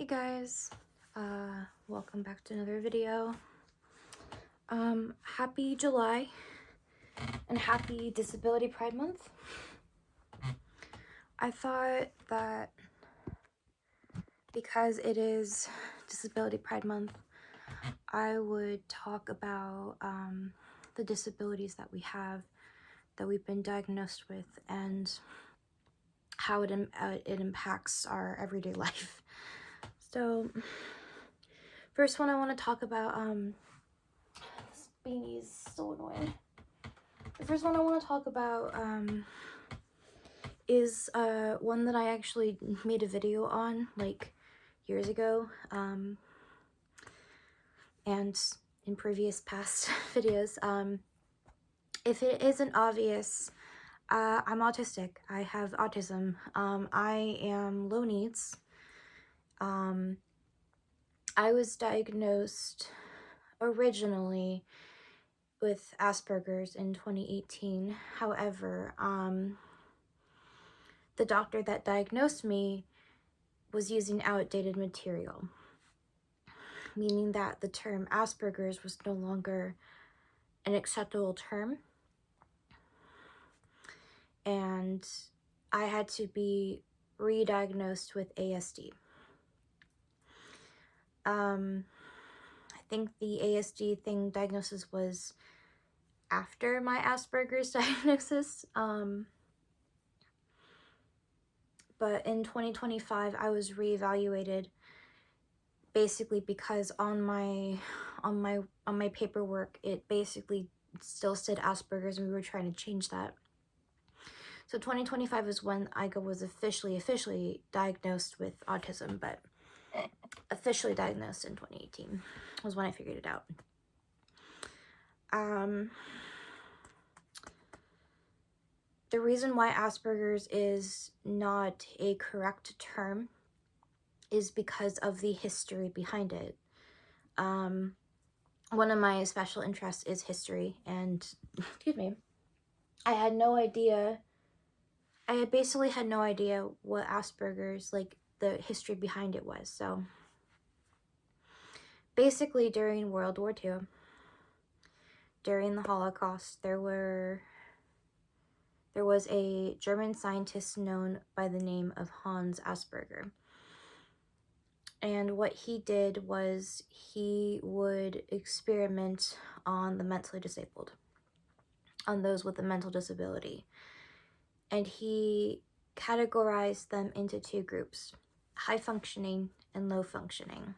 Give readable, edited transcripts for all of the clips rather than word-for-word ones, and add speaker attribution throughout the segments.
Speaker 1: Hey guys, welcome back to another video. Happy July and happy Disability Pride Month. I thought that because it is Disability Pride Month, I would talk about the disabilities that we have, that we've been diagnosed with, and how it impacts our everyday life. So, first one I want to talk about, this beanie is so annoying. The first one I want to talk about is one that I actually made a video on like years ago, and in previous past videos. If it isn't obvious, I'm autistic. I have autism. I am low needs. I was diagnosed originally with Asperger's in 2018. However, the doctor that diagnosed me was using outdated material, meaning that the term Asperger's was no longer an acceptable term, and I had to be re-diagnosed with ASD. I think the ASD diagnosis was after my Asperger's diagnosis, but in 2025 I was reevaluated, basically because on my paperwork it basically still said Asperger's, and we were trying to change that. So 2025 is when I was officially diagnosed with autism, but officially diagnosed in 2018 was when I figured it out. The reason why Asperger's is not a correct term is because of the history behind it. One of my special interests is history, and excuse me, I had no idea. I basically had no idea what Asperger's, like the history behind it was. So basically during World War II, during the Holocaust, there was a German scientist known by the name of Hans Asperger. And what he did was he would experiment on the mentally disabled, on those with a mental disability. And he categorized them into two groups: high functioning and low functioning.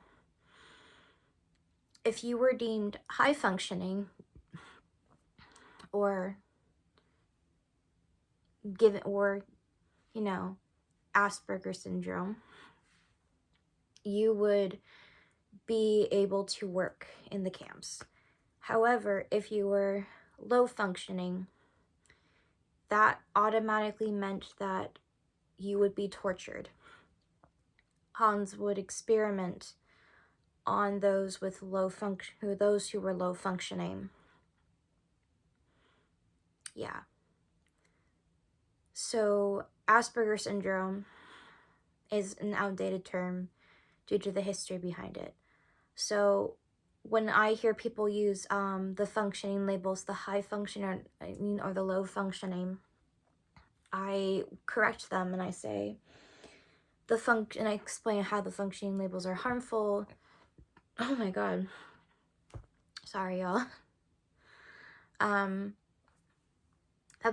Speaker 1: If you were deemed high functioning, or Asperger syndrome, you would be able to work in the camps. However, if you were low functioning, that automatically meant that you would be tortured. Hans would experiment on those who were low functioning. Yeah. So Asperger syndrome is an outdated term due to the history behind it. So when I hear people use the functioning labels, the high functioning or the low functioning, I correct them and I say and I explain how the functioning labels are harmful. Oh my god. Sorry, y'all. That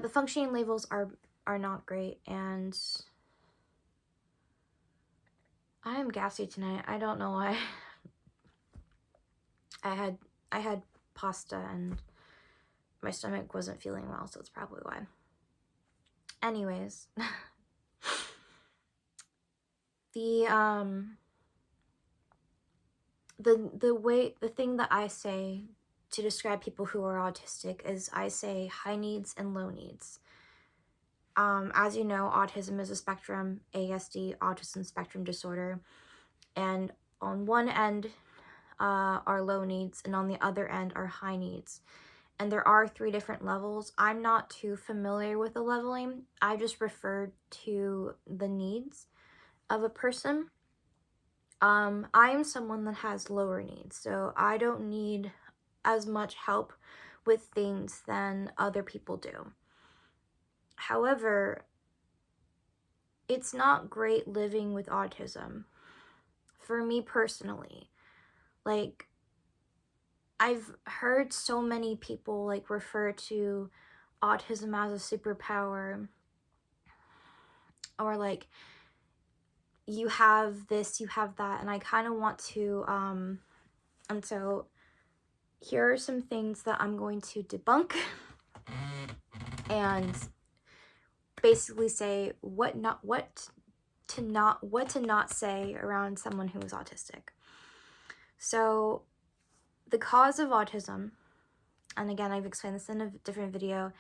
Speaker 1: the functioning labels are not great, and I am gassy tonight. I don't know why. I had pasta and my stomach wasn't feeling well, so it's probably why. Anyways, the thing that I say to describe people who are autistic is I say high needs and low needs. As you know, autism is a spectrum, ASD, autism spectrum disorder, and on one end are low needs, and on the other end are high needs. And there are 3 different levels. I'm not too familiar with the leveling. I just refer to the needs of a person. I am someone that has lower needs, so I don't need as much help with things than other people do. However, it's not great living with autism. For me personally, like, I've heard so many people like refer to autism as a superpower, or like, you have this, you have that, and I kind of want to and so here are some things that I'm going to debunk and basically say what to not say around someone who is autistic. So the cause of autism, and again, I've explained this in a different video,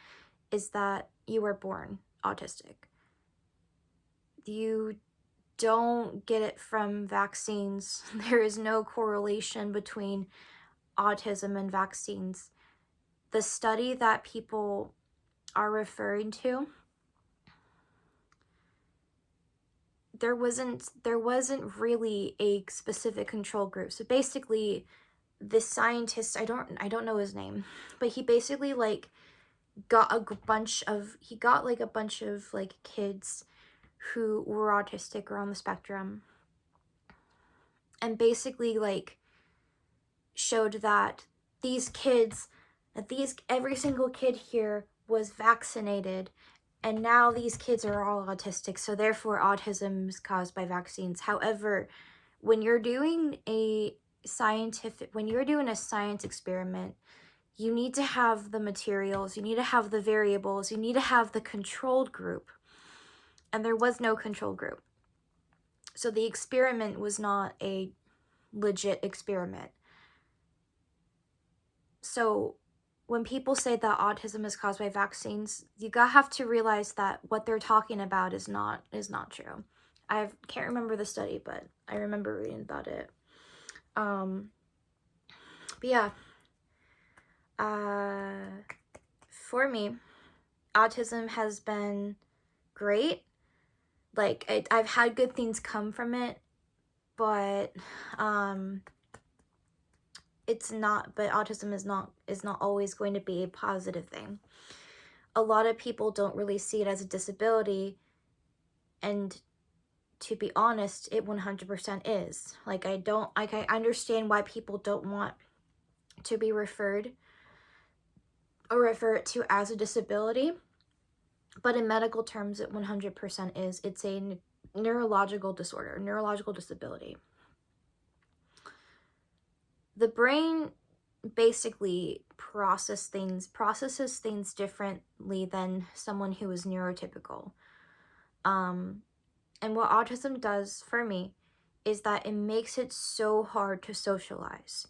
Speaker 1: is that you were born autistic. You don't get it from vaccines. There is no correlation between autism and vaccines. The study that people are referring to, there wasn't really a specific control group. So basically, this scientist, I don't know his name, but he basically like got a bunch of like kids who were autistic or on the spectrum, and basically like showed that every single kid here was vaccinated, and now these kids are all autistic, so therefore autism is caused by vaccines. However, when you're doing a science experiment, you need to have the materials, you need to have the variables, you need to have the controlled group, and there was no control group. So the experiment was not a legit experiment. So when people say that autism is caused by vaccines, you have to realize that what they're talking about is not true. I can't remember the study, but I remember reading about it. But yeah, for me, autism has been great. Like, I've had good things come from it, but autism is not always going to be a positive thing. A lot of people don't really see it as a disability, and to be honest, it 100% is. Like, I understand why people don't want to be referred or refer it to as a disability, but in medical terms, it 100% is. It's a neurological disorder, neurological disability. The brain basically processes things differently than someone who is neurotypical. And what autism does for me is that it makes it so hard to socialize.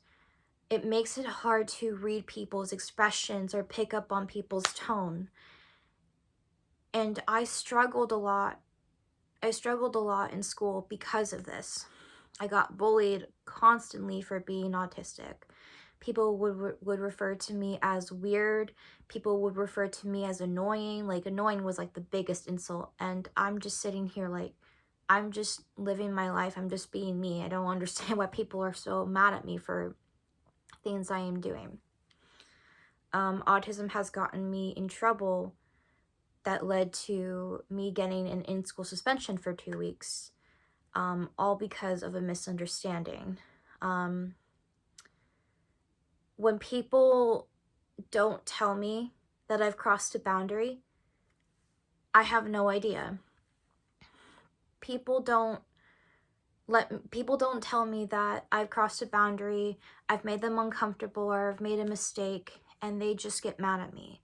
Speaker 1: It makes it hard to read people's expressions or pick up on people's tone. And I struggled a lot in school because of this. I got bullied constantly for being autistic. People would refer to me as weird. People would refer to me as annoying. Like, annoying was like the biggest insult. And I'm just sitting here like, I'm just living my life. I'm just being me. I don't understand why people are so mad at me for things I am doing. Autism has gotten me in trouble that led to me getting an in-school suspension for 2 weeks, all because of a misunderstanding. When people don't tell me that I've crossed a boundary, I have no idea. People don't tell me that I've crossed a boundary, I've made them uncomfortable, or I've made a mistake, and they just get mad at me.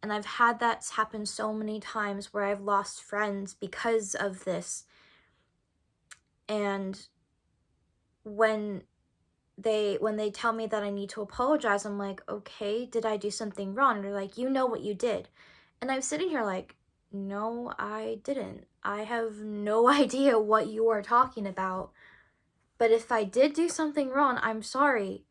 Speaker 1: And I've had that happen so many times where I've lost friends because of this. And when they tell me that I need to apologize, I'm like, okay, did I do something wrong? And they're like, you know what you did. And I'm sitting here like, no, I didn't. I have no idea what you are talking about. But if I did do something wrong, I'm sorry.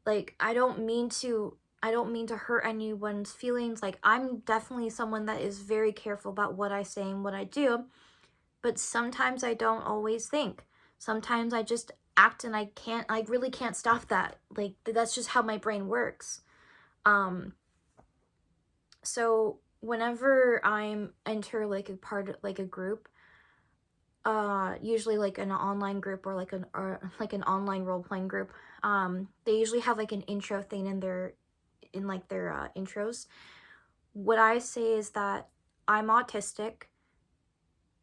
Speaker 1: Like, I don't mean to hurt anyone's feelings. Like, I'm definitely someone that is very careful about what I say and what I do. But sometimes I don't always think. Sometimes I just act and I really can't stop that. Like, that's just how my brain works. So whenever I'm enter like a part, like a group, usually like an online group or like an online role-playing group, they usually have like an intro thing in their intros. What I say is that I'm autistic,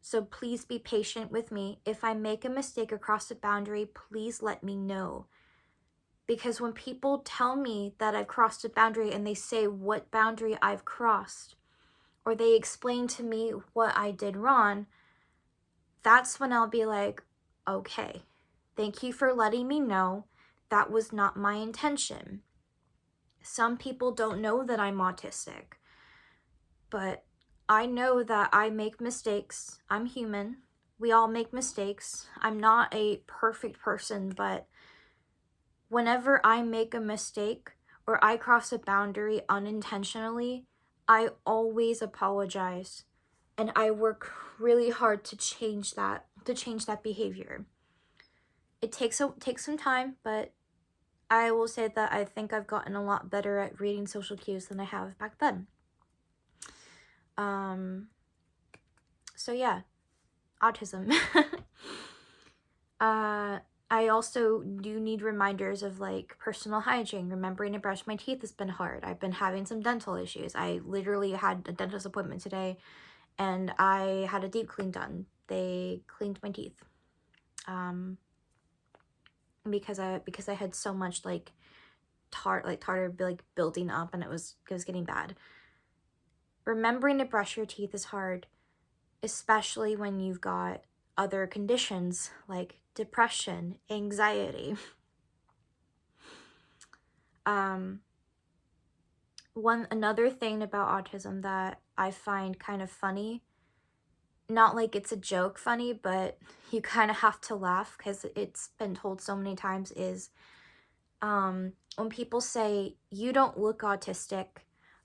Speaker 1: so please be patient with me. If I make a mistake across the boundary, please let me know. Because when people tell me that I've crossed a boundary and they say what boundary I've crossed, or they explain to me what I did wrong, that's when I'll be like, okay, thank you for letting me know. That was not my intention. Some people don't know that I'm autistic, but I know that I make mistakes. I'm human. We all make mistakes. I'm not a perfect person, but whenever I make a mistake or I cross a boundary unintentionally, I always apologize. And I work really hard to change that behavior. It takes some time, but I will say that I think I've gotten a lot better at reading social cues than I have back then. So yeah, autism. I also do need reminders of like personal hygiene. Remembering to brush my teeth has been hard. I've been having some dental issues. I literally had a dentist appointment today and I had a deep clean done. They cleaned my teeth. Because I had so much like tartar like building up and it was getting bad. Remembering to brush your teeth is hard, especially when you've got other conditions like depression, anxiety. Another thing about autism that I find kind of funny, not like it's a joke funny, but you kind of have to laugh because it's been told so many times, is when people say you don't look autistic,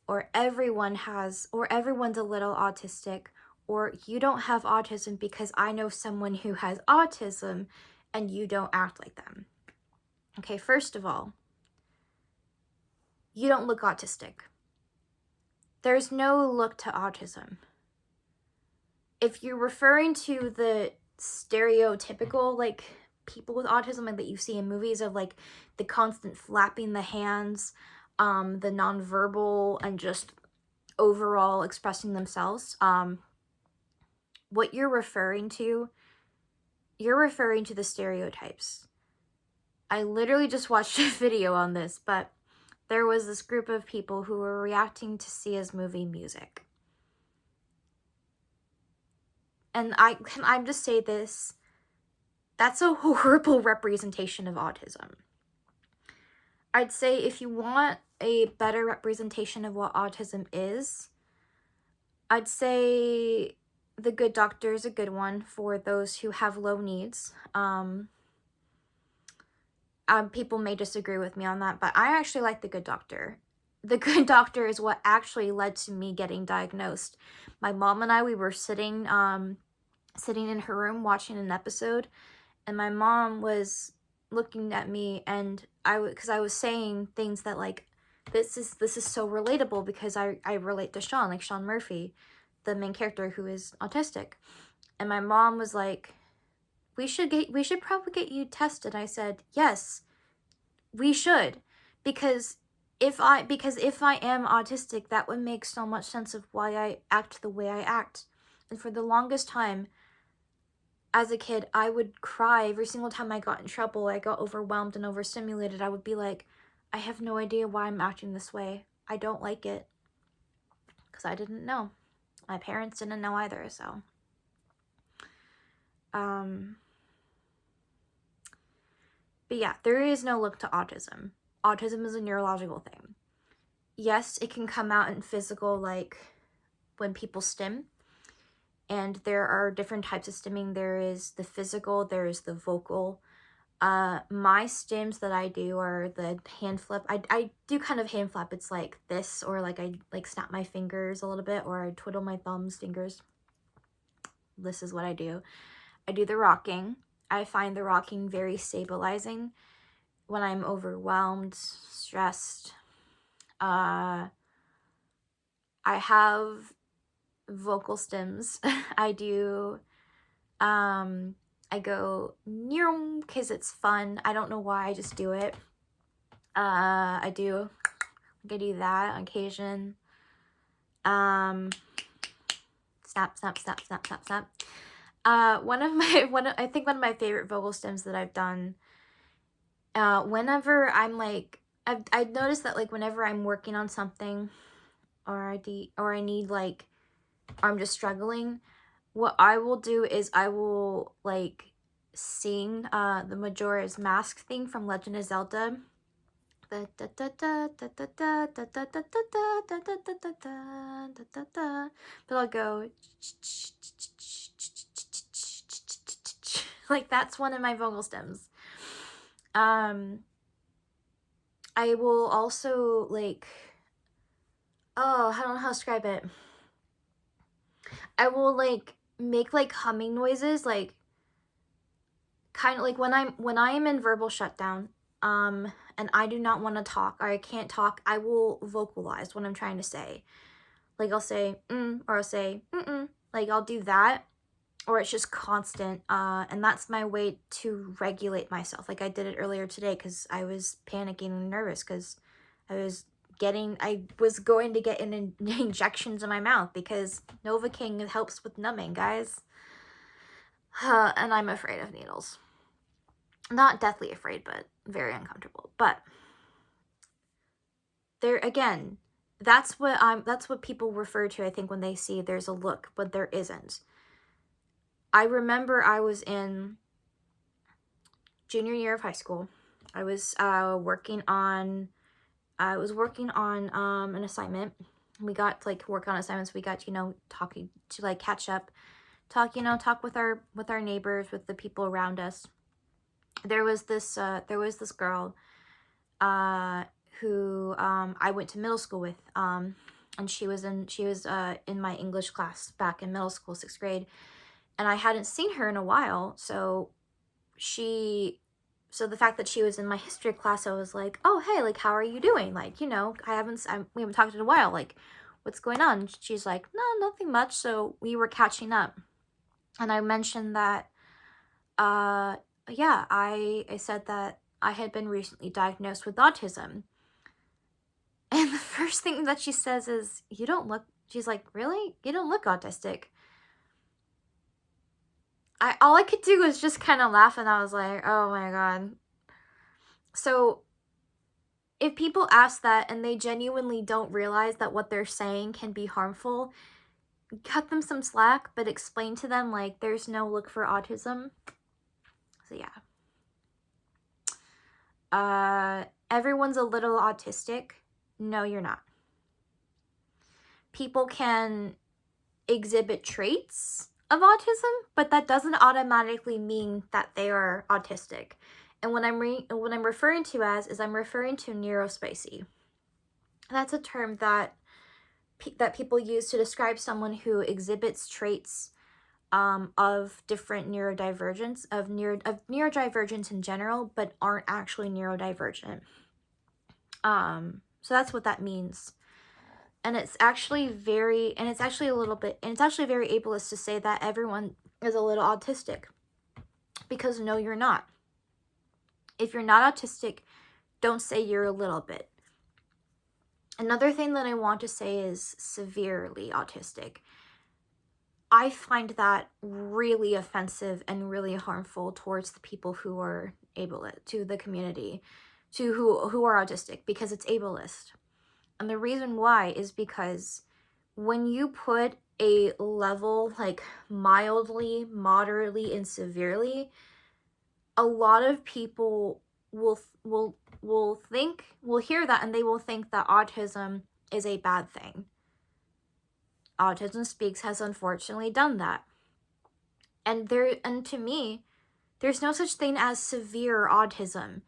Speaker 1: or everyone's a little autistic, or you don't have autism because I know someone who has autism and you don't act like them. Okay, first of all, you don't look autistic. There's no look to autism. If you're referring to the stereotypical like people with autism like that you see in movies of like the constant flapping the hands, the nonverbal and just overall expressing themselves, what you're referring to the stereotypes. I literally just watched a video on this, but there was this group of people who were reacting to Sia's movie Music. And I'm just say this, that's a horrible representation of autism. I'd say if you want a better representation of what autism is, I'd say The Good Doctor is a good one for those who have low needs. People may disagree with me on that, but I actually like The Good Doctor. The Good Doctor is what actually led to me getting diagnosed. My mom and I, we were sitting in her room watching an episode, and my mom was looking at me, and because I was saying things that like, this is so relatable because I relate to Sean, like Sean Murphy, the main character who is autistic. And my mom was like, we should probably get you tested. I said, yes, we should, because if I am autistic, that would make so much sense of why I act the way I act. And for the longest time, as a kid, I would cry every single time I got in trouble. I got overwhelmed and overstimulated. I would be like, I have no idea why I'm acting this way. I don't like it. Because I didn't know. My parents didn't know either, so. But yeah, there is no look to autism. Autism is a neurological thing. Yes, it can come out in physical, like when people stim. And there are different types of stimming. There is the physical, there is the vocal. My stims that I do are the hand flip. I do kind of hand flap. It's like this, or like I like snap my fingers a little bit, or I twiddle my thumbs, fingers. This is what I do. I do the rocking. I find the rocking very stabilizing when I'm overwhelmed, stressed. I have vocal stems. I do, I go because it's fun. I don't know why, I just do it. I do that on occasion. Snap, snap, snap, snap, snap, snap. I think one of my favorite vocal stems that I've done, whenever I'm like, I've noticed that, like, whenever I'm working on something, or I need, like, or I'm just struggling, what I will do is I will, like, sing the Majora's Mask thing from Legend of Zelda. But I'll go like, that's one of my vocal stems. I will also, like, I don't know how to describe it. I will, like, make, like, humming noises, like, kind of like when I am in verbal shutdown, and I do not want to talk, or I can't talk, I will vocalize what I'm trying to say. Like, I'll say or I'll say like, I'll do that, or it's just constant, and that's my way to regulate myself. Like, I did it earlier today because I was panicking and nervous because I was going to get injections in my mouth because Novocaine helps with numbing, guys. And I'm afraid of needles. Not deathly afraid, but very uncomfortable. But there again, that's what people refer to, I think, when they see there's a look, but there isn't. I remember I was in junior year of high school. I was working on an assignment. We got to, like, work on assignments. We got to, talking to, like, catch up, talk with our neighbors, with the people around us. There was this girl who I went to middle school with, and she was in my English class back in middle school, 6th grade, and I hadn't seen her in a while. So the fact that she was in my history class, I was like, oh, hey, like, how are you doing? Like, we haven't talked in a while. Like, what's going on? She's like, no, nothing much. So we were catching up, and I mentioned that, yeah, I said that I had been recently diagnosed with autism. And the first thing that she says is, she's like, really? You don't look autistic. All I could do was just kind of laugh, and I was like, oh my god. So if people ask that and they genuinely don't realize that what they're saying can be harmful, cut them some slack, but explain to them, like, there's no look for autism. So yeah. Everyone's a little autistic. No, you're not. People can exhibit traits of autism, but that doesn't automatically mean that they are autistic. And what I'm referring to I'm referring to neurospicy. That's a term that people use to describe someone who exhibits traits of different neurodivergence, of neurodivergence in general, but aren't actually neurodivergent. So that's what that means. And it's actually very ableist to say that everyone is a little autistic, because no, you're not. If you're not autistic, don't say you're a little bit. Another thing that I want to say is severely autistic. I find that really offensive and really harmful towards the people who are to the community, to who are autistic, because it's ableist. And the reason why is because when you put a level like mildly, moderately, and severely, a lot of people will hear that, and they will think that autism is a bad thing. Autism Speaks has unfortunately done that. And to me, there's no such thing as severe autism.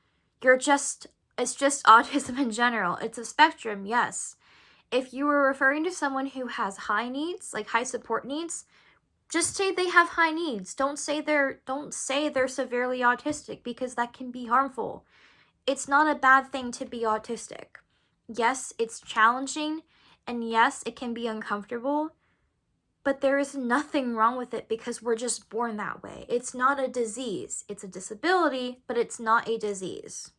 Speaker 1: It's just autism in general. It's a spectrum, yes. If you were referring to someone who has high needs, like high support needs, Just say they have high needs. Don't say they're severely autistic, because that can be harmful. It's not a bad thing to be autistic. Yes, it's challenging, and yes, it can be uncomfortable, but there is nothing wrong with it because we're just born that way. It's not a disease. It's a disability, but it's not a disease.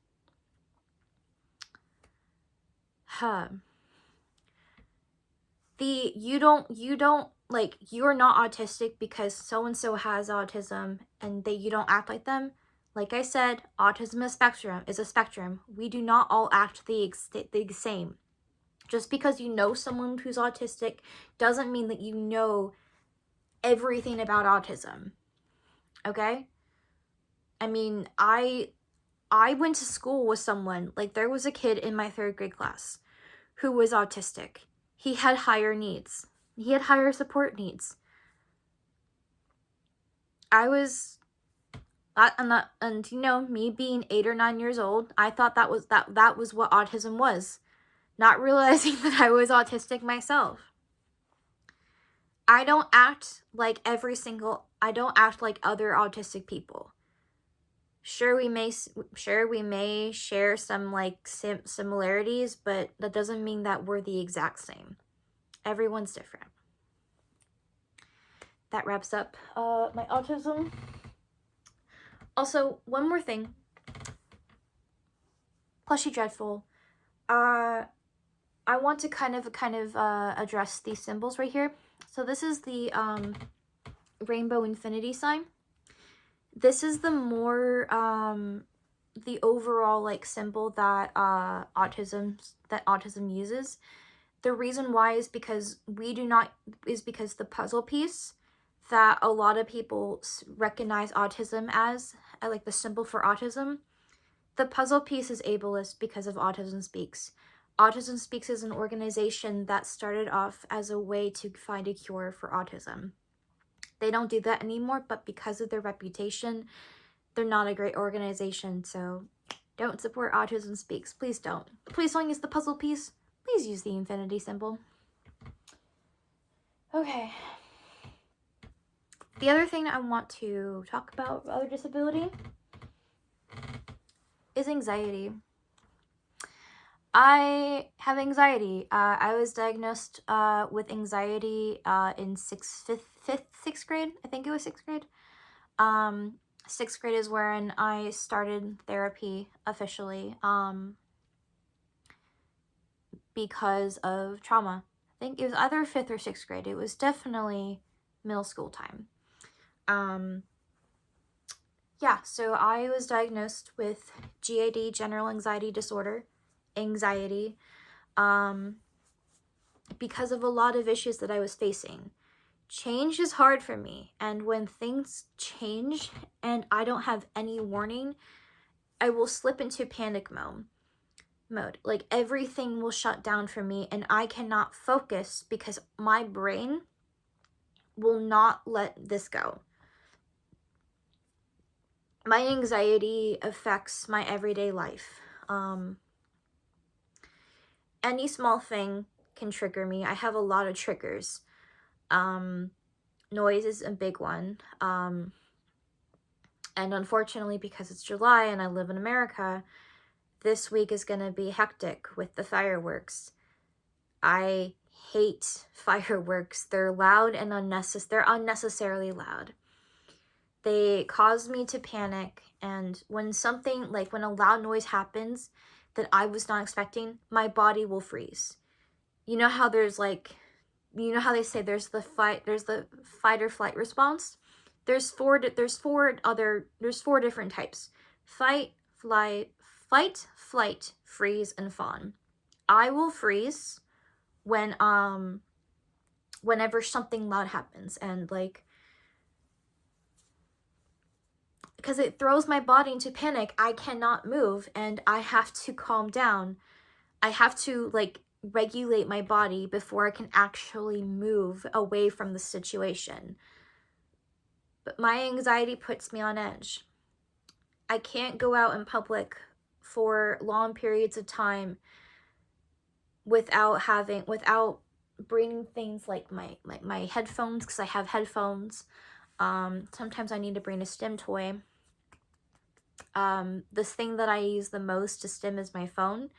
Speaker 1: You don't like, you're not autistic because so and so has autism and you don't act like them. Like I said, autism is a spectrum. We do not all act the same. Just because you know someone who's autistic doesn't mean that you know everything about autism. Okay? I mean, I went to school with someone, like there was a kid in my 3rd grade class who was autistic. He had higher needs. He had higher support needs. And you know, me being 8 or 9 years old, I thought that was what autism was, not realizing that I was autistic myself. I don't act like other autistic people. Sure, we may share some like similarities, but that doesn't mean that we're the exact same. Everyone's different. That wraps up my autism. Also, one more thing. Plushy Dreadful. I want to kind of address these symbols right here. So this is the rainbow infinity sign. This is the more the overall like symbol that autism uses. The reason why is because the puzzle piece that a lot of people recognize autism as, like the symbol for autism, the puzzle piece is ableist because of Autism Speaks. Autism Speaks is an organization that started off as a way to find a cure for autism. They don't do that anymore, but because of their reputation, they're not a great organization, so don't support Autism Speaks. Please don't. Please don't use the puzzle piece. Please use the infinity symbol. Okay. The other thing I want to talk about other disability is anxiety. I have anxiety. I was diagnosed with anxiety in sixth grade. I think it was 6th grade. 6th grade is when I started therapy officially because of trauma. I think it was either 5th or 6th grade. It was definitely middle school time. Yeah, so I was diagnosed with GAD, general anxiety disorder, anxiety, because of a lot of issues that I was facing. Change is hard for me, and when things change and I don't have any warning, I will slip into panic mode. Like everything will shut down for me and I cannot focus because my brain will not let this go. My anxiety affects my everyday life. Any small thing can trigger me. I have a lot of triggers. Noise is a big one. And unfortunately, because it's July and I live in America, this week is going to be hectic with the fireworks. I hate fireworks. They're loud and they're unnecessarily loud. They cause me to panic, and when a loud noise happens that I was not expecting, my body will freeze. You know how they say there's the fight or flight response? There's four different types. Fight, flight, freeze, and fawn. I will freeze whenever something loud happens, and because it throws my body into panic. I cannot move and I have to calm down. I have to regulate my body before I can actually move away from the situation. But my anxiety puts me on edge. I can't go out in public for long periods of time without bringing things like my headphones, because I have headphones. Sometimes I need to bring a stim toy. This thing that I use the most to stim is my phone.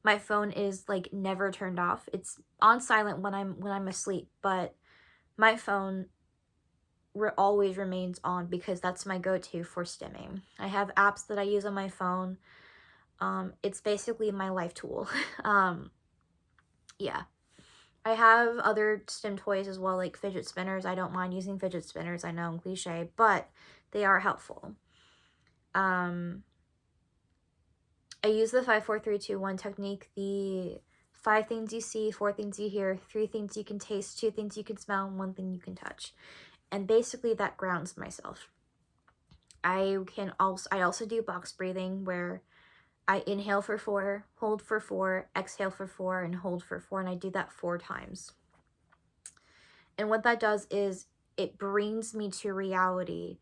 Speaker 1: My phone is like never turned off. It's on silent when I'm asleep, but my phone always remains on because that's my go-to for stimming. I have apps that I use on my phone. It's basically my life tool. Yeah. I have other stim toys as well, like fidget spinners. I don't mind using fidget spinners. I know I'm cliche, but they are helpful. I use the 5, 4, 3, 2, 1 technique. The 5 things you see, 4 things you hear, 3 things you can taste, 2 things you can smell, and 1 thing you can touch. And basically that grounds myself. I also do box breathing, where I inhale for 4, hold for 4, exhale for 4, and hold for 4, and I do that 4 times. And what that does is it brings me to reality.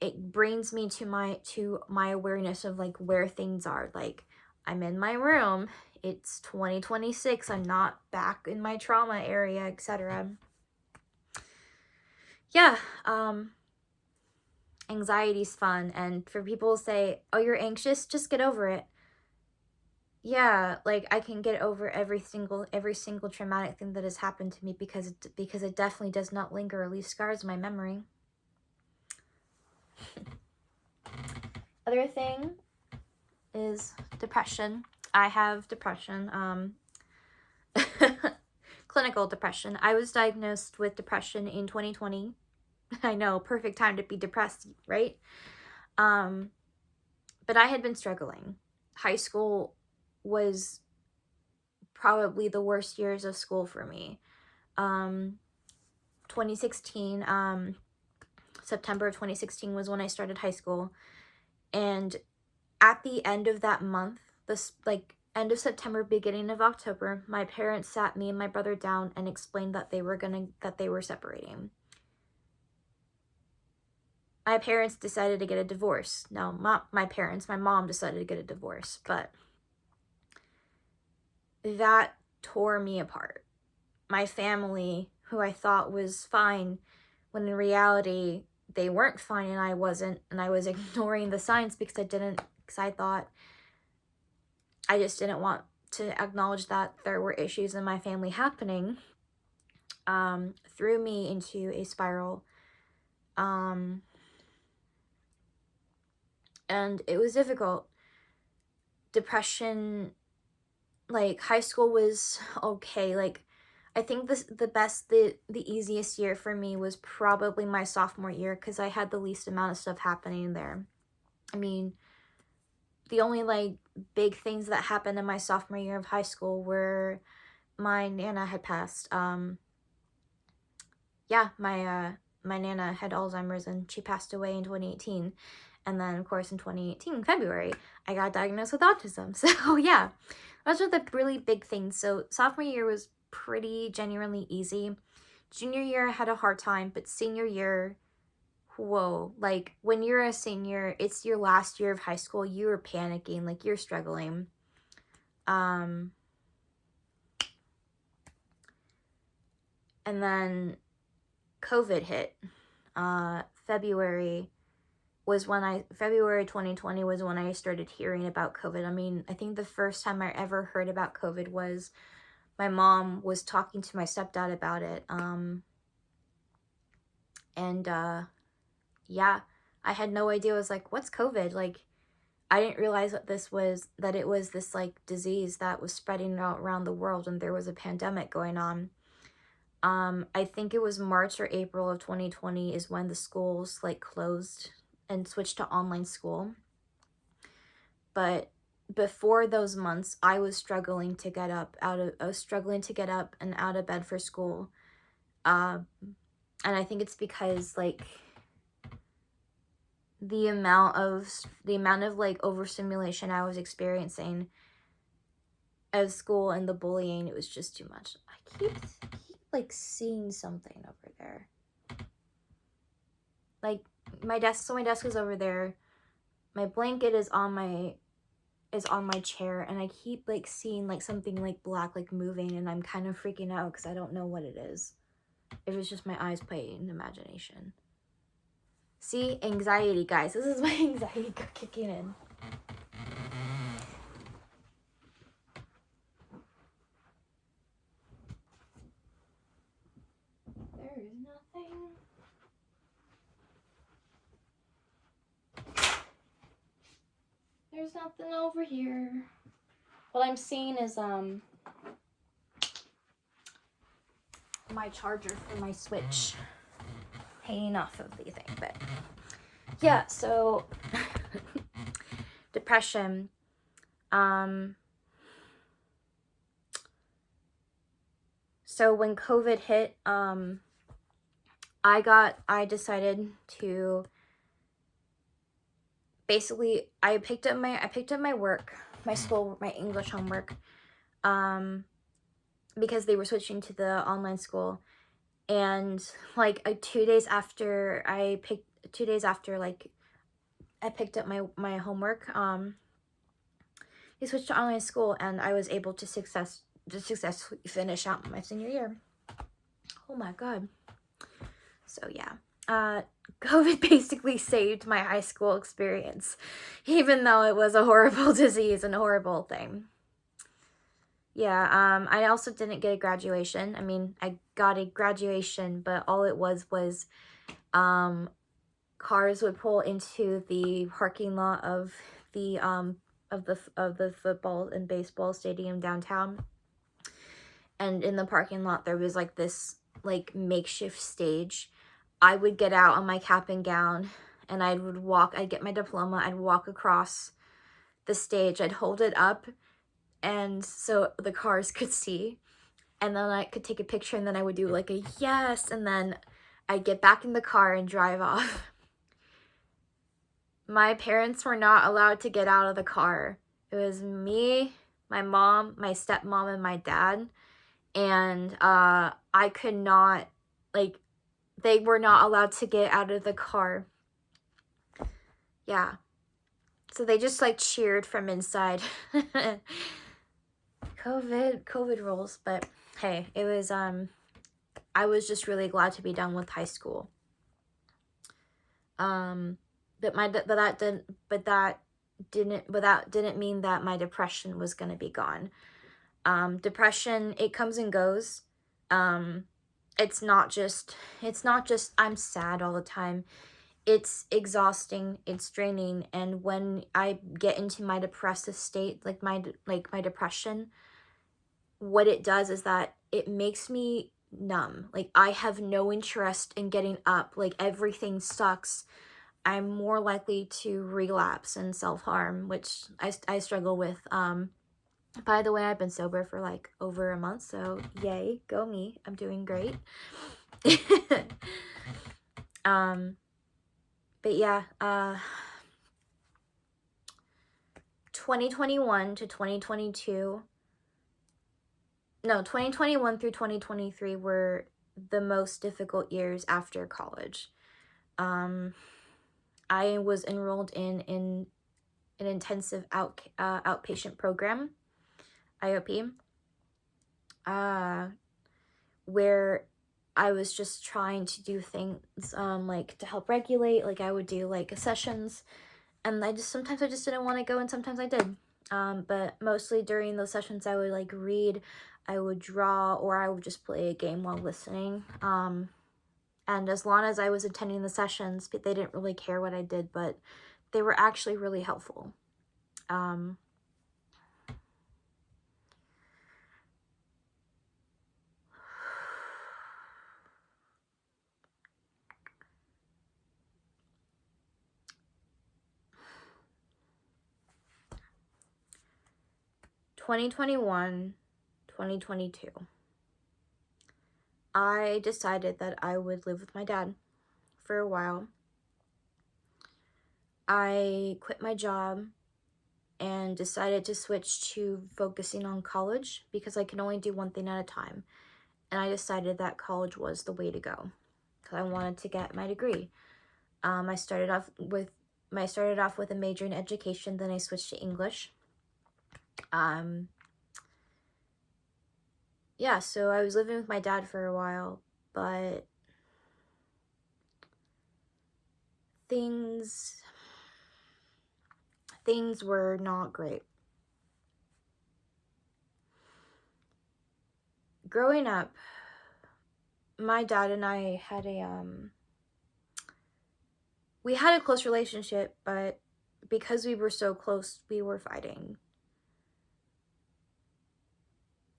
Speaker 1: It brings me to my awareness of like where things are. Like, I'm in my room, it's 2026, I'm not back in my trauma area, etc. Yeah, anxiety's fun, and for people to say, oh, you're anxious, just get over it. Yeah, like, I can get over every single traumatic thing that has happened to me because it definitely does not linger or leave scars in my memory. Other thing is depression. I have depression, clinical depression. I was diagnosed with depression in 2020. I know, perfect time to be depressed, right? But I had been struggling. High school was probably the worst years of school for me. 2016, September of 2016 was when I started high school. And at the end of that month, end of September, beginning of October, my parents sat me and my brother down and explained that they were separating. My parents decided to get a divorce. No, not my parents. My mom decided to get a divorce, but that tore me apart. My family, who I thought was fine, when in reality they weren't fine and I wasn't, and I was ignoring the signs because I thought I just didn't want to acknowledge that there were issues in my family happening, threw me into a spiral. And it was difficult. Depression, like, high school was okay. Like, I think the easiest year for me was probably my sophomore year, because I had the least amount of stuff happening there. I mean, the only, like, big things that happened in my sophomore year of high school were my Nana had passed. Yeah, my Nana had Alzheimer's and she passed away in 2018. And then, of course, in 2018, February, I got diagnosed with autism. So, yeah, those are the really big things. So, sophomore year was pretty genuinely easy. Junior year, I had a hard time, but senior year, whoa. Like, when you're a senior, it's your last year of high school, you're panicking, like, you're struggling. And then COVID hit. February 2020 was when I started hearing about COVID. I mean, I think the first time I ever heard about COVID was my mom was talking to my stepdad about it. Yeah, I had no idea. I was like, what's COVID? Like, I didn't realize that it was this, like, disease that was spreading around the world and there was a pandemic going on. I think it was March or April of 2020 is when the schools, like, closed and switched to online school. But before those months, I was struggling to get up and out of bed for school. And I think it's because, like, the amount of like, overstimulation I was experiencing at school and the bullying, it was just too much. I keep like seeing something over there. Like, my desk is over there. My blanket is on my is on my chair, and I keep like seeing like something like black like moving, and I'm kind of freaking out because I don't know what it is. If it's just my eyes playing imagination. See, anxiety, guys. This is my anxiety kicking in. There is nothing. There's nothing over here. What I'm seeing is my charger for my Switch hanging off of the thing, but yeah, so depression. So when COVID hit, I decided to basically I picked up my work, my school, my English homework, because they were switching to the online school, and like 2 days after I picked up my homework, they switched to online school, and I was able to successfully finish out my senior year. Oh my god. So yeah, COVID basically saved my high school experience, even though it was a horrible disease and a horrible thing. Yeah, I also didn't get a graduation. I mean, I got a graduation, but all it was cars would pull into the parking lot of the football and baseball stadium downtown. And in the parking lot there was like this like makeshift stage. I would get out on my cap and gown, and I'd get my diploma, I'd walk across the stage, I'd hold it up, and so the cars could see, and then I could take a picture, and then I would do like a yes, and then I'd get back in the car and drive off. My parents were not allowed to get out of the car. It was me, my mom, my stepmom, and my dad, and I could not, like, they were not allowed to get out of the car. Yeah. So they just like cheered from inside. COVID rules, but hey, it was I was just really glad to be done with high school. But that didn't mean that my depression was going to be gone. Depression, it comes and goes. It's not just I'm sad all the time. It's exhausting, it's draining, and when I get into my depressive state, like my depression, what it does is that it makes me numb. Like, I have no interest in getting up. Like, everything sucks. I'm more likely to relapse and self-harm, which I struggle with. By the way, I've been sober for like over a month, so yay, go me. I'm doing great. But yeah, 2021 to 2022, no, 2021 through 2023 were the most difficult years after college. I was enrolled in an intensive outpatient program, IOP, where I was just trying to do things like to help regulate. Like, I would do like sessions, and sometimes I just didn't want to go, and sometimes I did. But mostly during those sessions I would like read, I would draw, or I would just play a game while listening. And as long as I was attending the sessions, they didn't really care what I did, but they were actually really helpful. 2021, 2022, I decided that I would live with my dad for a while. I quit my job and decided to switch to focusing on college because I can only do one thing at a time. And I decided that college was the way to go because I wanted to get my degree. I started off with a major in education, then I switched to English. Yeah, so I was living with my dad for a while, but things were not great. Growing up, my dad and I had we had a close relationship, but because we were so close, we were fighting.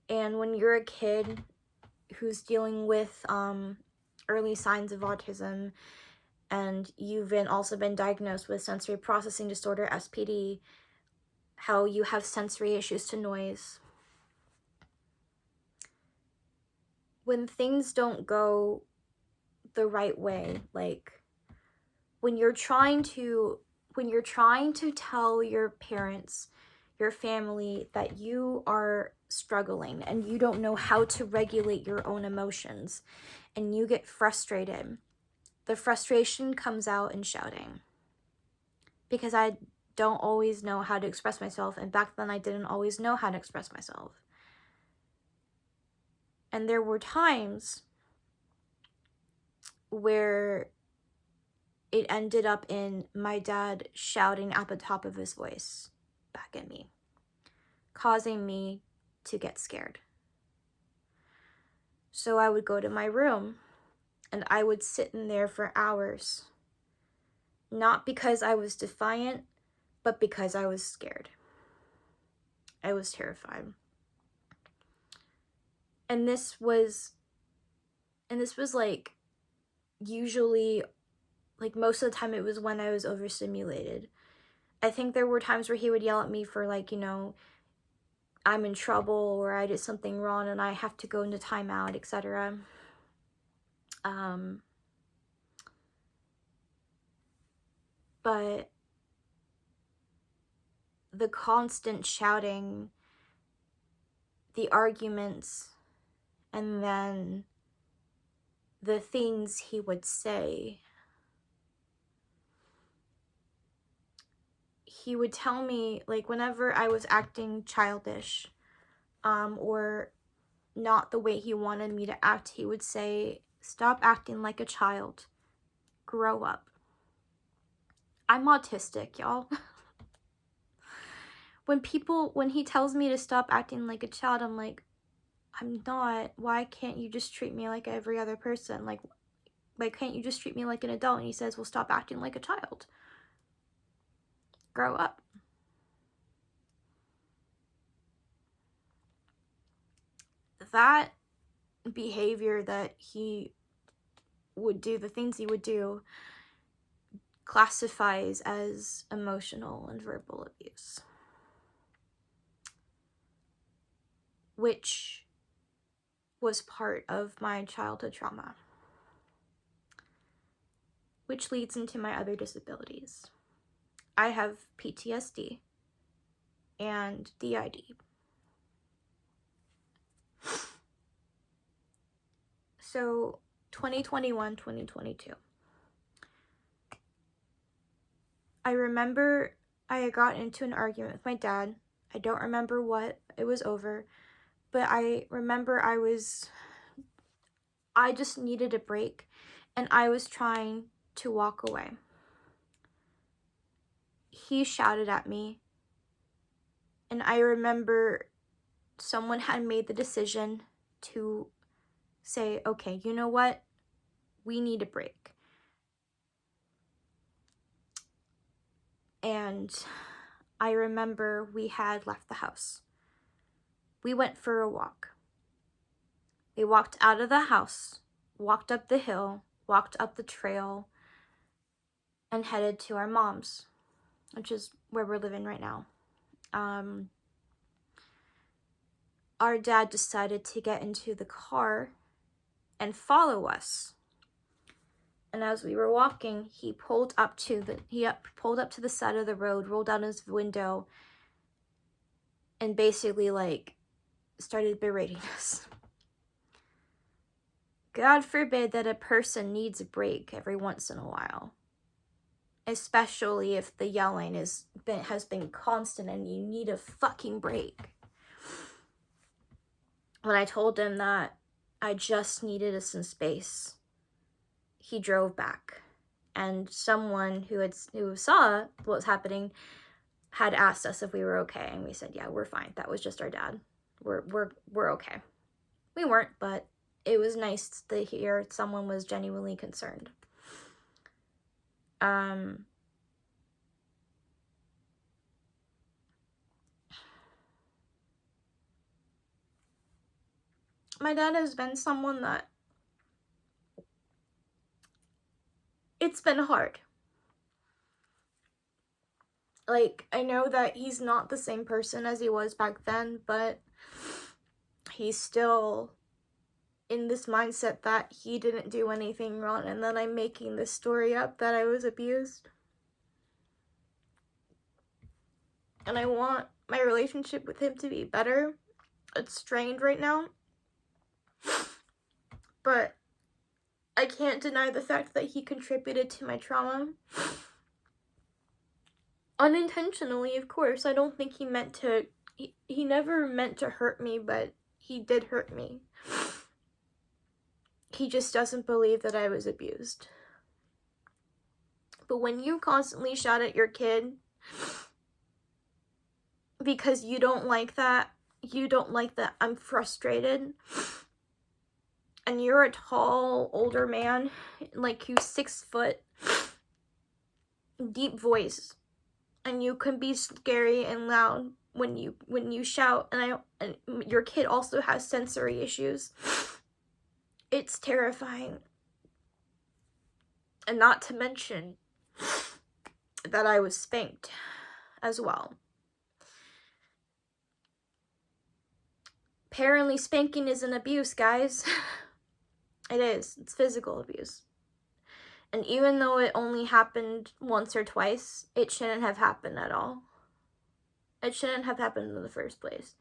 Speaker 1: And when you're a kid who's dealing with early signs of autism, and you've also been diagnosed with sensory processing disorder, SPD, how you have sensory issues to noise. When things don't go the right way, like when you're trying to tell your parents, your family, that you are struggling and you don't know how to regulate your own emotions, and you get frustrated, the frustration comes out in shouting. Because I don't always know how to express myself, and back then I didn't always know how to express myself. And there were times where it ended up in my dad shouting at the top of his voice back at me, causing me to get scared. So I would go to my room and I would sit in there for hours, not because I was defiant, but because I was scared. I was terrified. And this was like, usually, like, most of the time it was when I was overstimulated. I think there were times where he would yell at me for, like, I'm in trouble or I did something wrong and I have to go into timeout, etc. But the constant shouting, the arguments, and then the things he would say, he would tell me, like, whenever I was acting childish, or not the way he wanted me to act, he would say, "Stop acting like a child. Grow up." I'm autistic, y'all. When he tells me to stop acting like a child, I'm like, I'm not. Why can't you just treat me like every other person? Like, can't you just treat me like an adult? And he says, well, stop acting like a child. Grow up. That behavior that he would do, the things he would do, classifies as emotional and verbal abuse, which was part of my childhood trauma, which leads into my other disabilities. I have PTSD and DID. So 2021, 2022. I remember I got into an argument with my dad. I don't remember what it was over, but I remember I just needed a break, and I was trying to walk away. He shouted at me, and I remember someone had made the decision to say, okay, you know what? We need a break. And I remember we had left the house. We went for a walk. We walked out of the house, walked up the hill, walked up the trail, and headed to our mom's, which is where we're living right now. Our dad decided to get into the car and follow us. And as we were walking, he pulled up to the side of the road, rolled down his window, and basically, like, started berating us. God forbid that a person needs a break every once in a while. especially if the yelling has been constant and you need a fucking break. When I told him that I just needed some space, he drove back, and someone who saw what was happening had asked us if we were okay, and we said, yeah, we're fine. That was just our dad. We're okay. We weren't, but it was nice to hear someone was genuinely concerned. My dad has been someone that it's been hard. Like, I know that he's not the same person as he was back then, but he's still in this mindset that he didn't do anything wrong, and then I'm making this story up that I was abused. And I want my relationship with him to be better. It's strained right now. But I can't deny the fact that he contributed to my trauma. Unintentionally, of course. I don't think he meant to. He never meant to hurt me, but he did hurt me. He just doesn't believe that I was abused. But when you constantly shout at your kid because you don't like that I'm frustrated, and you're a tall, older man, like you're 6 foot, deep voice, and you can be scary and loud when you shout, and your kid also has sensory issues. It's terrifying. And not to mention that I was spanked as well. Apparently spanking is an abuse, guys. It is. It's physical abuse. And even though it only happened once or twice, it shouldn't have happened at all. It shouldn't have happened in the first place.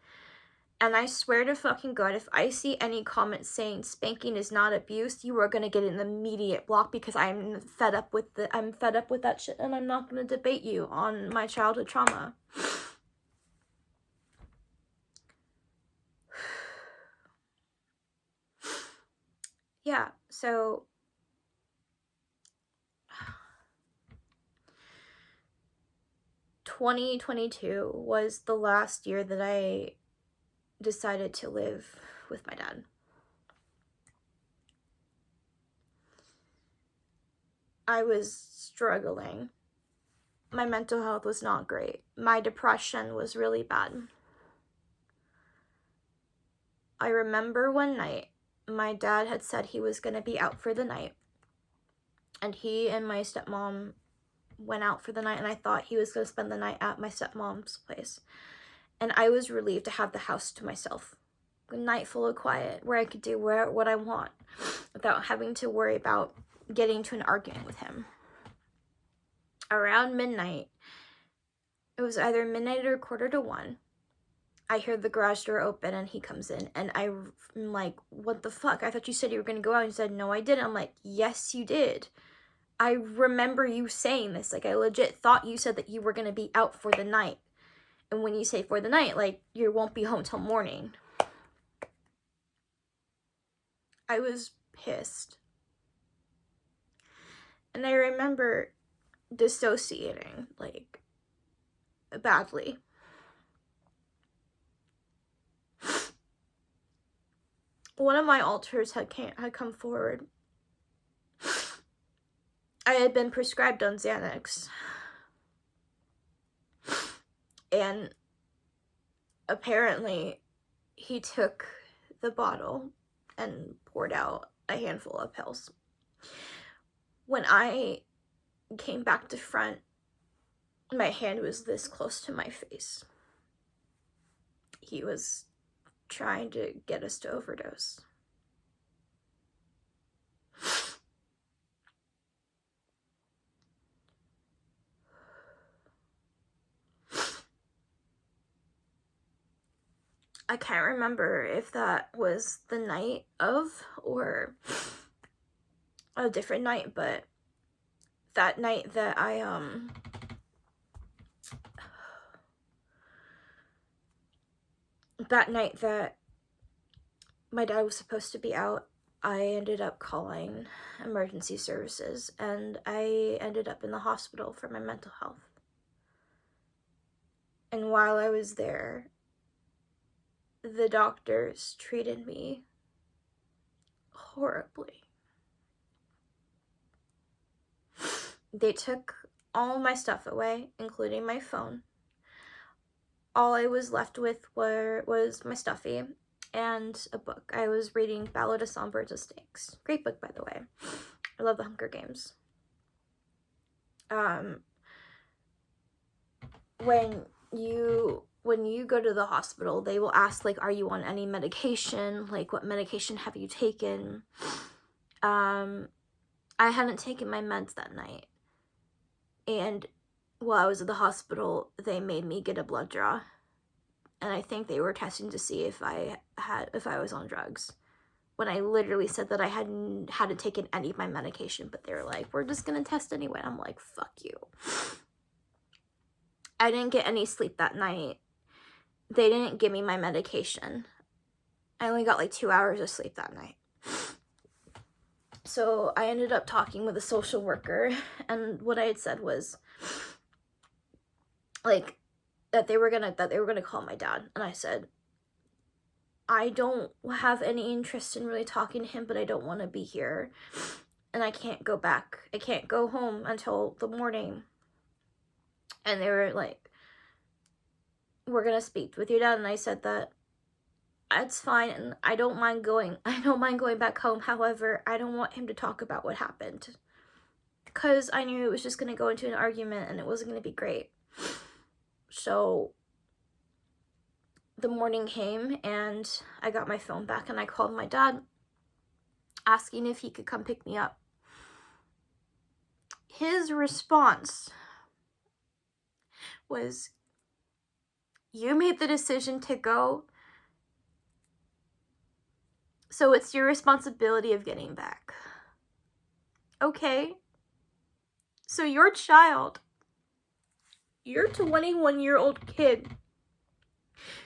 Speaker 1: And I swear to fucking God, if I see any comments saying spanking is not abuse, you are gonna get an immediate block, because I'm fed up with that shit, and I'm not gonna debate you on my childhood trauma. Yeah, so 2022 was the last year that I decided to live with my dad. I was struggling. My mental health was not great. My depression was really bad. I remember one night, my dad had said he was going to be out for the night, and he and my stepmom went out for the night, and I thought he was going to spend the night at my stepmom's place. And I was relieved to have the house to myself. A night full of quiet where I could do what I want without having to worry about getting into an argument with him. Around midnight, it was either midnight or 12:45, I hear the garage door open and he comes in, and I'm like, what the fuck? I thought you said you were going to go out. He said, no, I didn't. I'm like, yes, you did. I remember you saying this. Like, I legit thought you said that you were going to be out for the night. And when you say for the night, like, you won't be home till morning. I was pissed. And I remember dissociating, like, badly. One of my alters had come forward. I had been prescribed on Xanax. And apparently he took the bottle and poured out a handful of pills. When I came back to front, my hand was this close to my face. He was trying to get us to overdose. I can't remember if that was the night of or a different night, but that night that my dad was supposed to be out, I ended up calling emergency services, and I ended up in the hospital for my mental health. And while I was there, the doctors treated me horribly. They took all my stuff away, including my phone. All I was left with was my stuffy and a book. I was reading Ballad of Songbirds and Snakes. Great book, by the way. I love the Hunger Games. When you go to the hospital, they will ask, like, are you on any medication? Like, what medication have you taken? I hadn't taken my meds that night. And while I was at the hospital, they made me get a blood draw. And I think they were testing to see if I was on drugs. When I literally said that I hadn't taken any of my medication, but they were like, we're just gonna test anyway. I'm like, fuck you. I didn't get any sleep that night. They didn't give me my medication. I only got like 2 hours of sleep that night. So I ended up talking with a social worker, and what I had said was, like, that they were gonna call my dad. And I said, I don't have any interest in really talking to him, but I don't want to be here. And I can't go back. I can't go home until the morning. And they were like, we're gonna speak with your dad. And I said that it's fine, and I don't mind going back home. However, I don't want him to talk about what happened, because I knew it was just gonna go into an argument and it wasn't gonna be great. So the morning came and I got my phone back, and I called my dad asking if he could come pick me up. His response was, you made the decision to go, so it's your responsibility of getting back. Okay? So your 21-year-old kid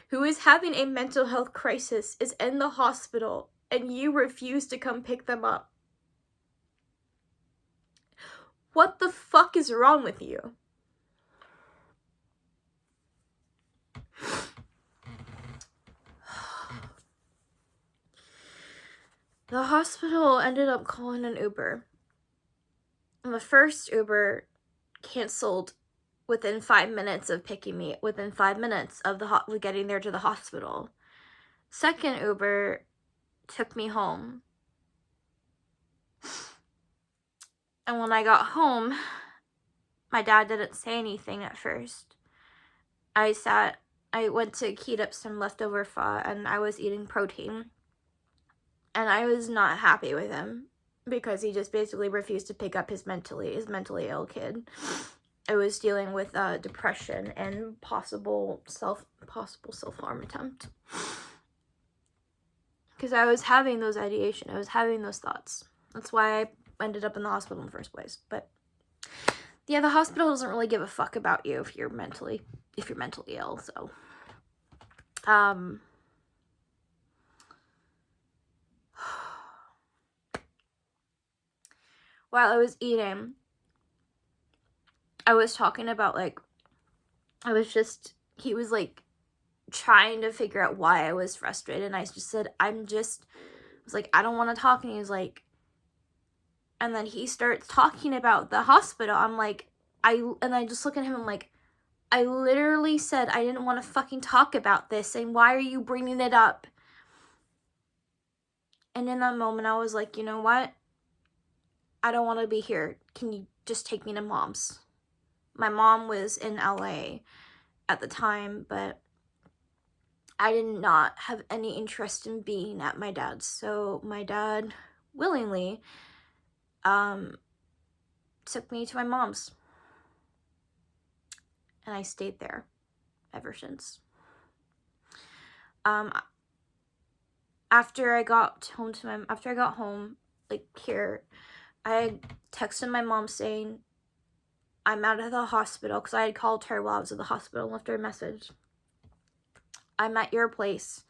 Speaker 1: who is having a mental health crisis is in the hospital, and you refuse to come pick them up. What the fuck is wrong with you? The hospital ended up calling an Uber. And the first Uber canceled within 5 minutes of picking me, within 5 minutes of getting there to the hospital. Second Uber took me home. And when I got home, my dad didn't say anything at first. I went to heat up some leftover pho, and I was eating protein. And I was not happy with him, because he just basically refused to pick up his mentally ill kid. I was dealing with depression and possible self-harm attempt. Because I was having those ideation. I was having those thoughts. That's why I ended up in the hospital in the first place. But yeah, the hospital doesn't really give a fuck about you if you're mentally ill. So while I was eating, I was talking about, like, he was, like, trying to figure out why I was frustrated, and I just said, I was like, I don't want to talk, and he was like, and then he starts talking about the hospital. I'm like, and I just look at him, I'm like, I literally said I didn't want to fucking talk about this, and why are you bringing it up? And in that moment, I was like, you know what? I don't want to be here. Can you just take me to mom's? My mom was in LA at the time, but I did not have any interest in being at my dad's. So my dad willingly took me to my mom's. And I stayed there ever since. After I got home, like, here, I texted my mom saying, I'm out of the hospital, because I had called her while I was at the hospital and left her a message. I'm at your place.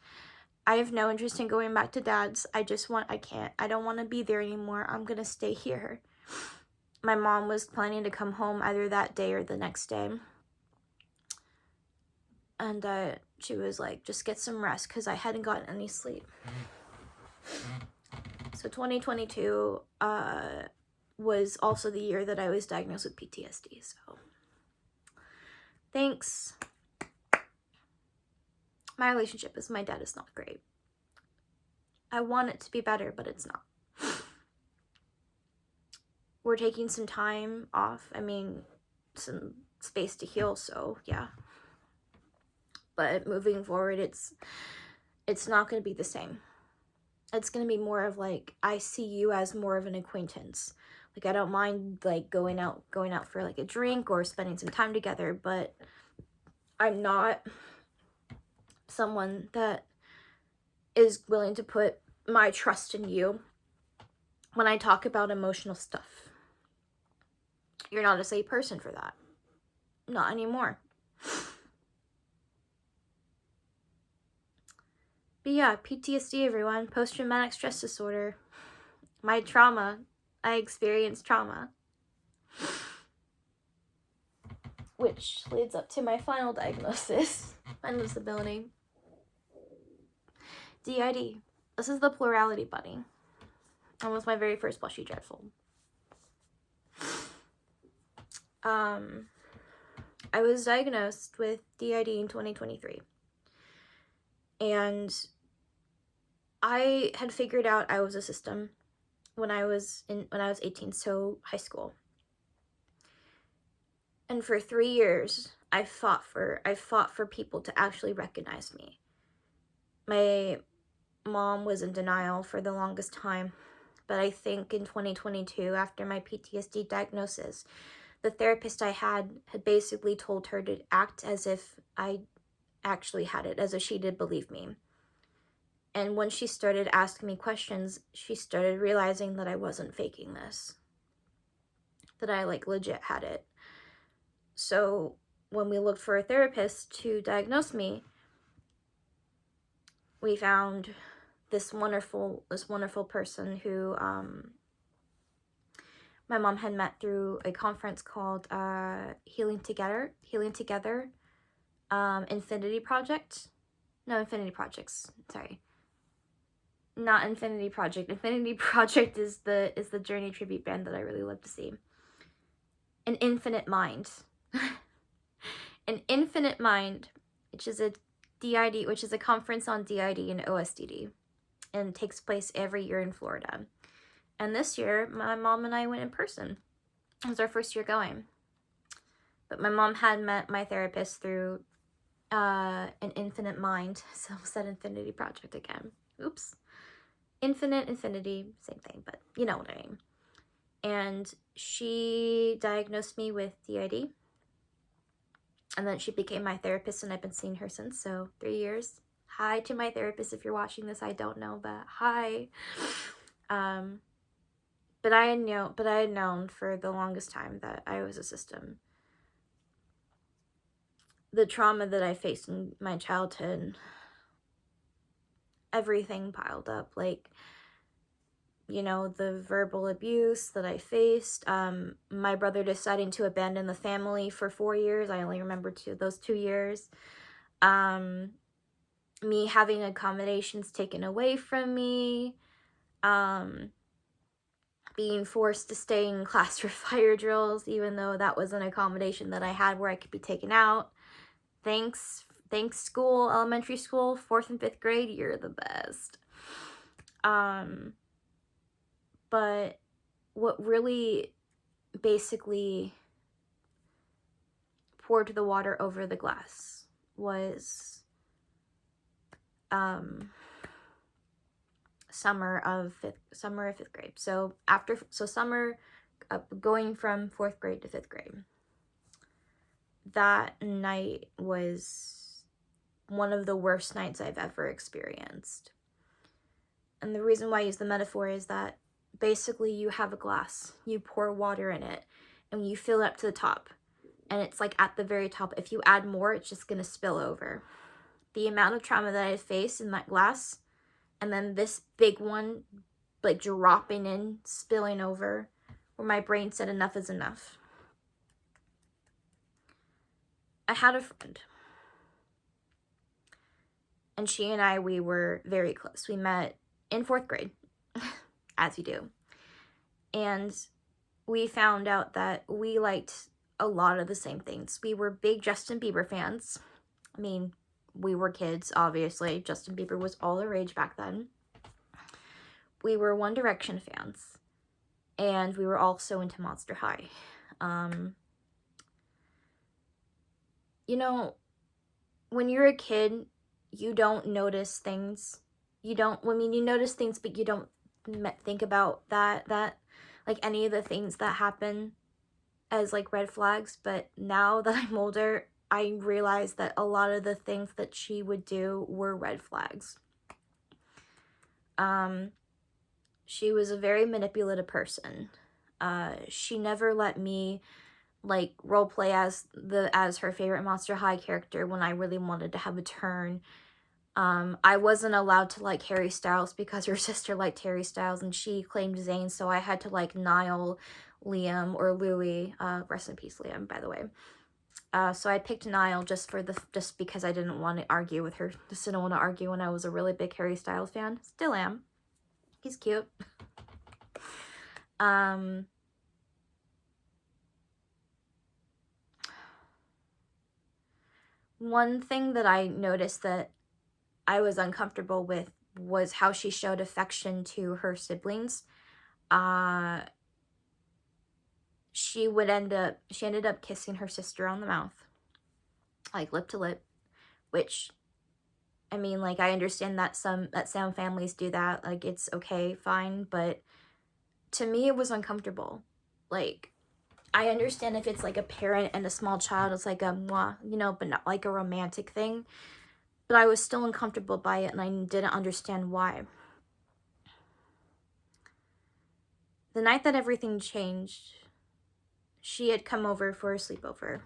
Speaker 1: I have no interest in going back to Dad's. I don't want to be there anymore. I'm going to stay here. My mom was planning to come home either that day or the next day. And she was like, just get some rest, because I hadn't gotten any sleep. So 2022 was also the year that I was diagnosed with PTSD. So thanks. My relationship with my dad is not great. I want it to be better, but it's not. We're taking some time off. I mean, some space to heal, so yeah. But moving forward, it's not going to be the same. It's going to be more of like, I see you as more of an acquaintance. Like, I don't mind like going out for like a drink or spending some time together, but I'm not someone that is willing to put my trust in you when I talk about emotional stuff. You're not a safe person for that. Not anymore. But yeah, PTSD, everyone. Post-traumatic stress disorder. My trauma. I experienced trauma. Which leads up to my final diagnosis. Final disability. DID. This is the plurality bunny. That was my very first Blushy Dreadful. I was diagnosed with DID in 2023. And I had figured out I was a system when I was 18, so high school. And for 3 years, I fought for people to actually recognize me. My mom was in denial for the longest time, but I think in 2022, after my PTSD diagnosis, the therapist I had basically told her to act as if I actually had it, as if she did believe me. And when she started asking me questions, she started realizing that I wasn't faking this, that I like legit had it. So when we looked for a therapist to diagnose me, we found this wonderful person who my mom had met through a conference called Healing Together, Infinity Project. No, Infinity Projects. Sorry, not Infinity Project. Infinity Project is the Journey tribute band that I really love to see. An Infinite Mind. An Infinite Mind, which is a DID, which is a conference on DID and OSDD, and takes place every year in Florida. And this year, my mom and I went in person. It was our first year going. But my mom had met my therapist through an Infinite Mind. So I said Infinity Project again. Oops. Infinity, same thing, but you know what I mean. And she diagnosed me with DID. And then she became my therapist, and I've been seeing her since, so 3 years. Hi to my therapist if you're watching this. I don't know, but hi. But I had known for the longest time that I was a system. The trauma that I faced in my childhood, everything piled up, like, you know, the verbal abuse that I faced, my brother deciding to abandon the family for 4 years. I only remember those 2 years. Me having accommodations taken away from me, being forced to stay in class for fire drills, even though that was an accommodation that I had where I could be taken out. Thanks school, elementary school, 4th and 5th grade, you're the best. But what really basically poured the water over the glass was summer of 5th grade. So summer, going from 4th grade to 5th grade. That night was one of the worst nights I've ever experienced. And the reason why I use the metaphor is that basically you have a glass, you pour water in it, and you fill it up to the top, and it's like at the very top. If you add more, it's just gonna spill over. The amount of trauma that I faced in that glass, and then this big one like dropping in, spilling over, where my brain said enough is enough. I had a friend, and she and I, we were very close. We met in 4th grade, as you do. And we found out that we liked a lot of the same things. We were big Justin Bieber fans. I mean, we were kids, obviously. Justin Bieber was all the rage back then. We were One Direction fans. And we were also into Monster High. You know, when you're a kid, you don't notice things. You notice things, but you don't think about that like any of the things that happen as like red flags. But now that I'm older, I realize that a lot of the things that she would do were red flags. She was a very manipulative person. She never let me like role play as her favorite Monster High character when I really wanted to have a turn. I wasn't allowed to like Harry Styles because her sister liked Harry Styles and she claimed Zayn, so I had to like Niall, Liam, or Louis. Rest in peace, Liam, by the way. So I picked Niall just because I didn't want to argue with her. Just didn't want to argue when I was a really big Harry Styles fan. Still am. He's cute. One thing that I noticed that I was uncomfortable with was how she showed affection to her siblings. She ended up kissing her sister on the mouth, like lip to lip, which, I mean, like, I understand that some families do that, like, it's okay, fine, but to me it was uncomfortable. Like, I understand if it's like a parent and a small child, it's like a mwah, you know, but not like a romantic thing. But I was still uncomfortable by it, and I didn't understand why. The night that everything changed, she had come over for a sleepover.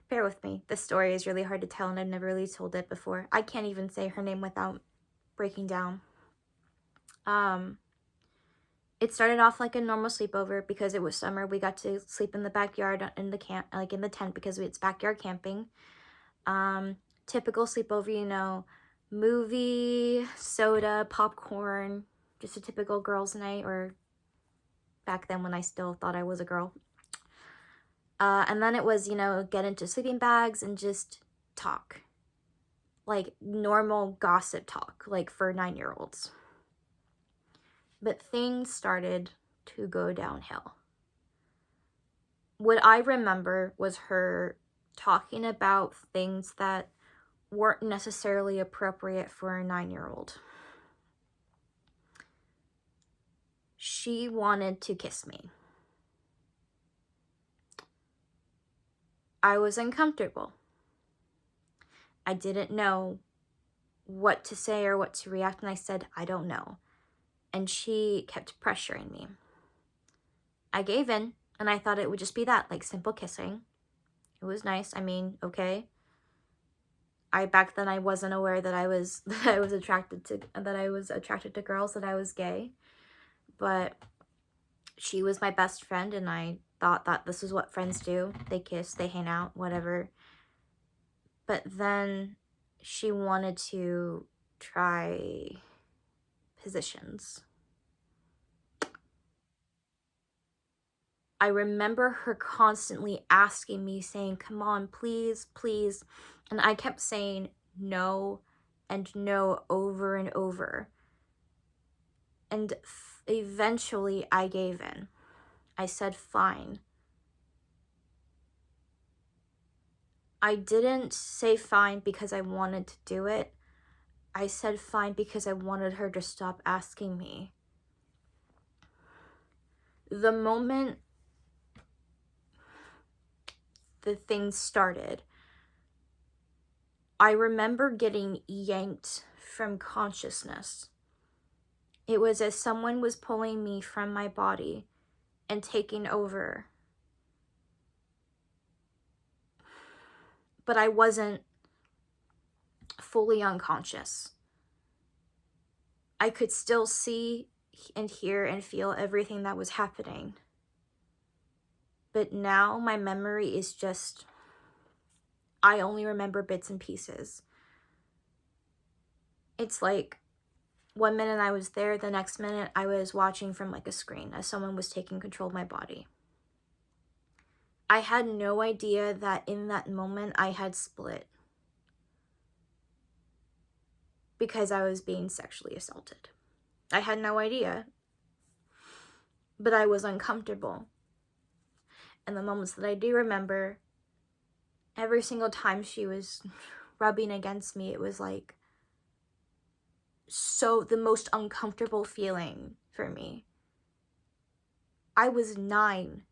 Speaker 1: Bear with me. This story is really hard to tell, and I've never really told it before. I can't even say her name without breaking down. It started off like a normal sleepover because it was summer. We got to sleep in the backyard in the tent because it's backyard camping. Typical sleepover, you know, movie, soda, popcorn, just a typical girls' night, or back then when I still thought I was a girl. And then it was, you know, get into sleeping bags and just talk. Like normal gossip talk, like for 9-year-olds. But things started to go downhill. What I remember was her talking about things that weren't necessarily appropriate for a 9-year-old. She wanted to kiss me. I was uncomfortable. I didn't know what to say or what to react, and I said, I don't know. And she kept pressuring me. I gave in, and I thought it would just be that, like simple kissing. It was nice. I mean, okay. Back then I wasn't aware that I was attracted to girls, that I was gay. But she was my best friend, and I thought that this is what friends do. They kiss, they hang out, whatever. But then she wanted to try positions. I remember her constantly asking me, saying, come on, please, please. And I kept saying no and no over and over. And eventually I gave in. I said, fine. I didn't say fine because I wanted to do it. I said fine because I wanted her to stop asking me. The moment the things started, I remember getting yanked from consciousness. It was as someone was pulling me from my body and taking over. But I wasn't fully unconscious. I could still see and hear and feel everything that was happening. But now my memory is just, I only remember bits and pieces. It's like 1 minute I was there, the next minute I was watching from like a screen as someone was taking control of my body. I had no idea that in that moment I had split because I was being sexually assaulted. I had no idea, but I was uncomfortable. And the moments that I do remember, every single time she was rubbing against me, it was like so the most uncomfortable feeling for me. I was 9.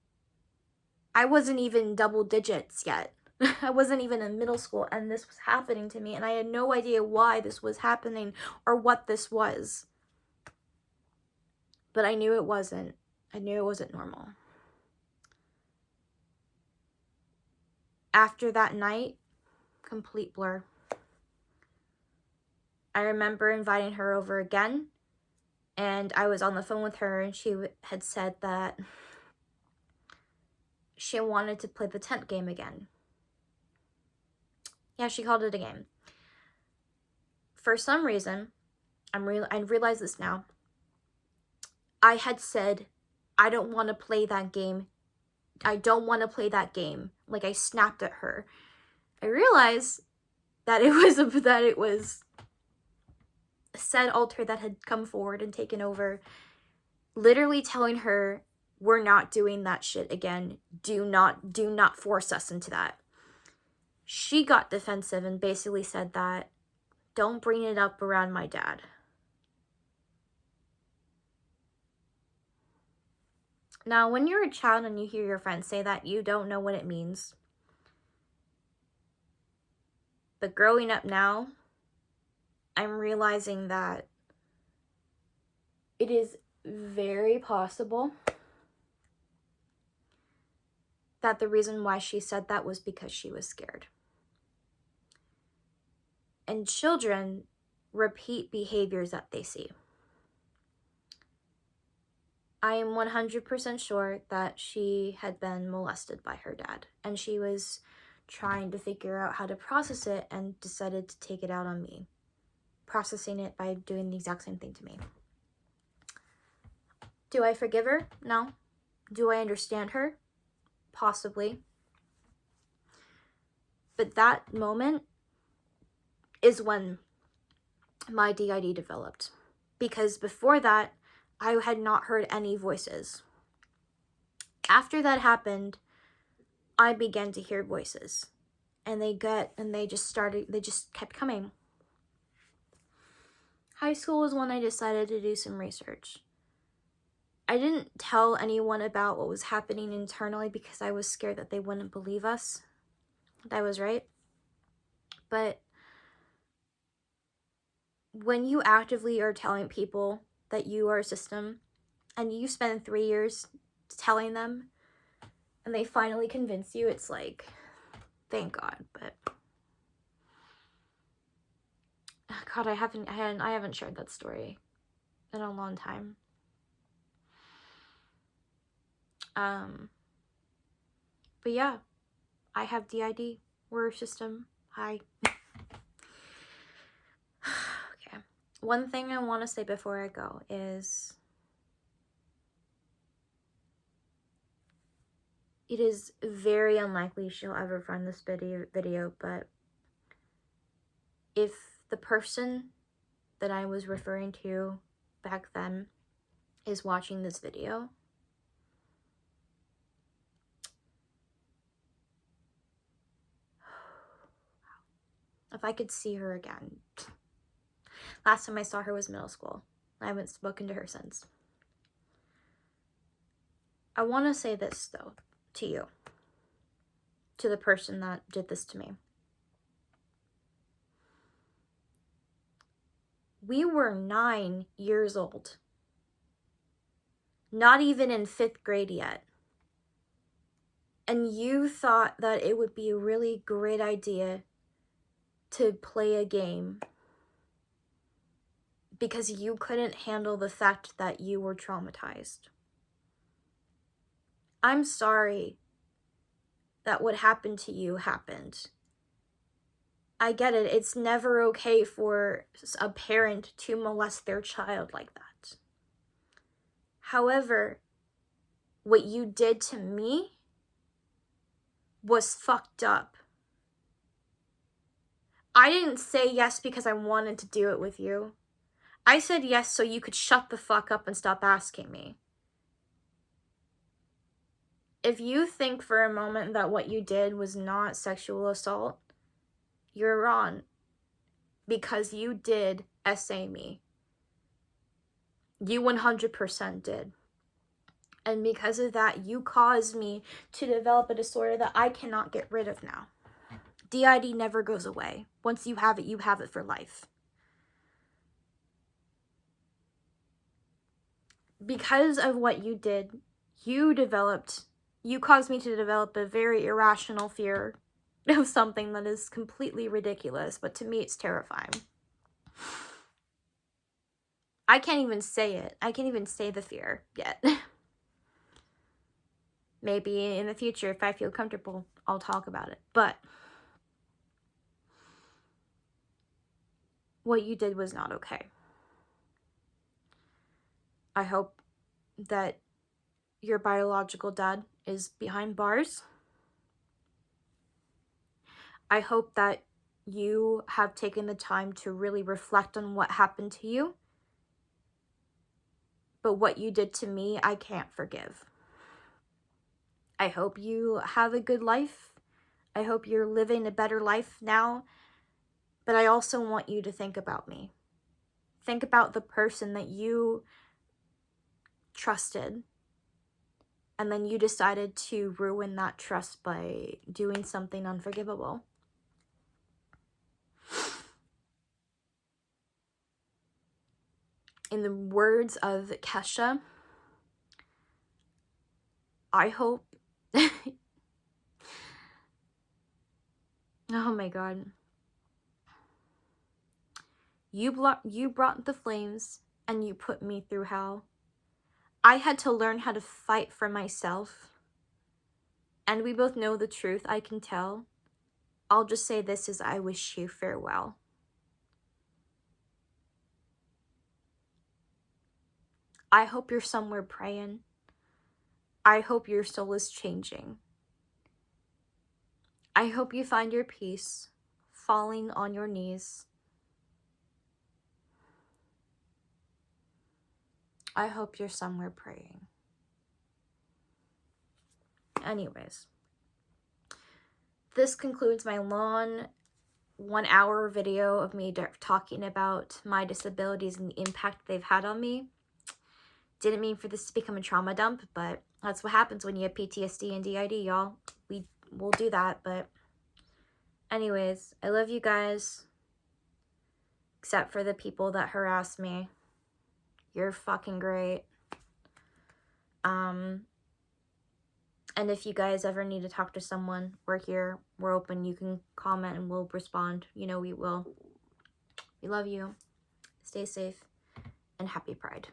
Speaker 1: I wasn't even double digits yet. I wasn't even in middle school, and this was happening to me, and I had no idea why this was happening or what this was. But I knew it wasn't. I knew it wasn't normal. After that night, complete blur. I remember inviting her over again, and I was on the phone with her, and she had said that she wanted to play the tent game again. Yeah, she called it a game. For some reason, I realize this now, I had said, I don't want to play that game. I don't want to play that game. Like, I snapped at her. I realized that it was said alter that had come forward and taken over, literally telling her, we're not doing that shit again. Do not force us into that. She got defensive and basically said that, don't bring it up around my dad. Now, when you're a child and you hear your friends say that, you don't know what it means. But growing up now, I'm realizing that it is very possible that the reason why she said that was because she was scared. And children repeat behaviors that they see. I am 100% sure that she had been molested by her dad, and she was trying to figure out how to process it and decided to take it out on me, processing it by doing the exact same thing to me. Do I forgive her? No. Do I understand her? Possibly. But that moment is when my DID developed, because before that, I had not heard any voices. After that happened, I began to hear voices, and they just kept coming. High school was when I decided to do some research. I didn't tell anyone about what was happening internally because I was scared that they wouldn't believe us. That was right. But when you actively are telling people that you are a system, and you spend 3 years telling them, and they finally convince you, it's like, thank God. But God, I haven't shared that story in a long time. But yeah, I have DID. We're a system. Hi. Okay. One thing I want to say before I go is, it is very unlikely she'll ever find this video, but if the person that I was referring to back then is watching this video, if I could see her again. Last time I saw her was middle school. I haven't spoken to her since. I want to say this, though, to you. To the person that did this to me. We were 9 years old not even in 5th grade yet. And you thought that it would be a really great idea to play a game because you couldn't handle the fact that you were traumatized. I'm sorry that what happened to you happened. I get it. It's never okay for a parent to molest their child like that. However, what you did to me was fucked up. I didn't say yes because I wanted to do it with you. I said yes so you could shut the fuck up and stop asking me. If you think for a moment that what you did was not sexual assault, you're wrong. Because you did SA me. You 100% did. And because of that, you caused me to develop a disorder that I cannot get rid of now. DID never goes away. Once you have it for life. Because of what you did, you caused me to develop a very irrational fear of something that is completely ridiculous, but to me it's terrifying. I can't even say it. I can't even say the fear yet. Maybe in the future, if I feel comfortable, I'll talk about it. But what you did was not okay. I hope that your biological dad is behind bars. I hope that you have taken the time to really reflect on what happened to you. But what you did to me, I can't forgive. I hope you have a good life. I hope you're living a better life now. But I also want you to think about me. Think about the person that you trusted. And then you decided to ruin that trust by doing something unforgivable. In the words of Kesha, I hope... Oh my god. You brought the flames and you put me through hell. I had to learn how to fight for myself. And we both know the truth, I can tell. I'll just say this as I wish you farewell. I hope you're somewhere praying. I hope your soul is changing. I hope you find your peace, falling on your knees. I hope you're somewhere praying. Anyways, this concludes my long 1-hour video of me talking about my disabilities and the impact they've had on me. Didn't mean for this to become a trauma dump, but that's what happens when you have PTSD and DID, y'all. We'll do that, but anyways, I love you guys. Except for the people that harass me. You're fucking great. And if you guys ever need to talk to someone, we're here. We're open. You can comment and we'll respond. You know we will. We love you. Stay safe and happy Pride.